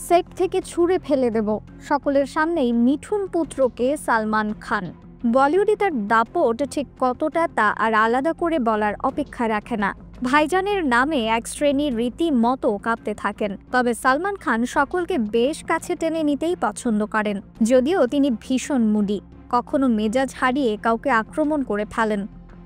Set থেকে ছুঁড়ে ফেলে দেব, সকলের সামনেই মিঠুন পুত্রকে সালমান খান। বলিউডে তার দাপট ঠিক কতটা তা আর আলাদা করে বলার অপেক্ষা রাখে না। ভাইজানের নামে এক শ্রেণীর রীতিমতো কাঁপতে থাকেন। তবে সালমান খান সকলকে বেশ কাছে টেনে নিতেই পছন্দ করেন, যদিও তিনি ভীষণ মুডি। কখনো মেজাজ হারিয়ে কাউকে আক্রমণ করে ফেলেন,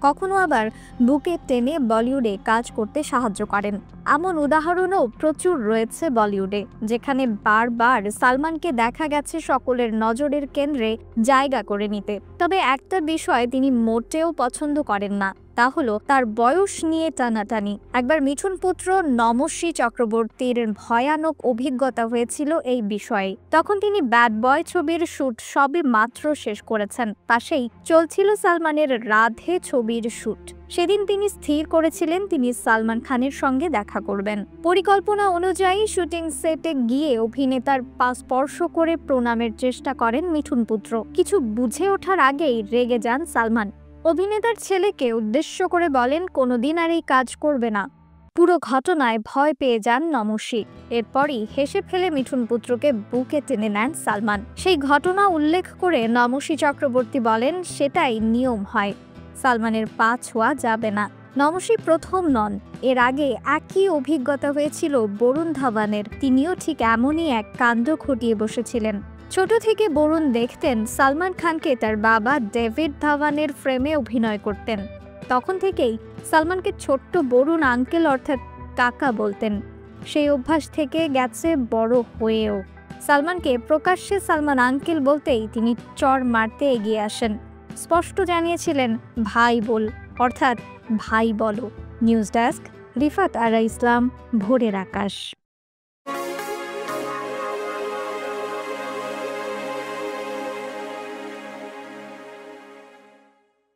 কখনো আবার বুকে টেনে বলিউডে কাজ করতে সাহায্য করেন। এমন উদাহরণও প্রচুর রয়েছে বলিউডে, যেখানে বারবার সালমানকে দেখা গেছে সকলের নজরের কেন্দ্রে জায়গা করে নিতে। তবে একটা বিষয় তিনি মোটেও পছন্দ করেন না, তা হলো তার বয়স নিয়ে টানাটানি। একবার মিঠুন পুত্র নমশ্রী চক্রবর্তীর ভয়ানক অভিজ্ঞতা হয়েছিল এই বিষয়ে। তখন তিনি ব্যাড বয় ছবির শুট সবে মাত্র শেষ করেছেন, পাশেই চলছিল সালমানের রাধে ছবির শুট। সেদিন তিনি স্থির করেছিলেন তিনি সালমান খানের সঙ্গে দেখা করবেন। পরিকল্পনা অনুযায়ী শুটিং সেটে গিয়ে অভিনেতার পা স্পর্শ করে প্রণামের চেষ্টা করেন মিঠুন পুত্র। কিছু বুঝে ওঠার আগেই রেগে যান সালমান। অভিনেতার ছেলেকে উদ্দেশ্য করে বলেন কোনোদিন আর এই কাজ করবে না। পুরো ঘটনায় ভয় পেয়ে যান নমশ্রী। এরপরই হেসে ফেলে মিঠুন পুত্রকে বুকে টেনে নেন সালমান। সেই ঘটনা উল্লেখ করে নমশ্রী চক্রবর্তী বলেন সেটাই নিয়ম হয়, সালমানের পা ছোঁয়া যাবে না। নমশ্রী প্রথম নন, এর আগে একই অভিজ্ঞতা হয়েছিল বরুণ ধাওয়ানের। তিনিও ঠিক এমনই এক কাণ্ড ঘটিয়ে বসেছিলেন। ছোট থেকে বরুণ দেখতেন সালমান খানকে তার বাবা ডেভিড ধাওয়ানের ফ্রেমে অভিনয় করতেন। তখন থেকেই সালমানকে ছোট্ট বরুণ আঙ্কেল অর্থাৎ কাকা বলতেন। সেই অভ্যাস থেকে গেছে বড় হয়েও। সালমানকে প্রকাশ্যে সালমান আঙ্কেল বলতেই তিনি চড় মারতে এগিয়ে আসেন। স্পষ্ট জানিয়েছিলেন ভাই বল, অর্থাৎ ভাই বলো। নিউজ ডেস্ক, রিফাত আরা ইসলাম, ভোরের আকাশ।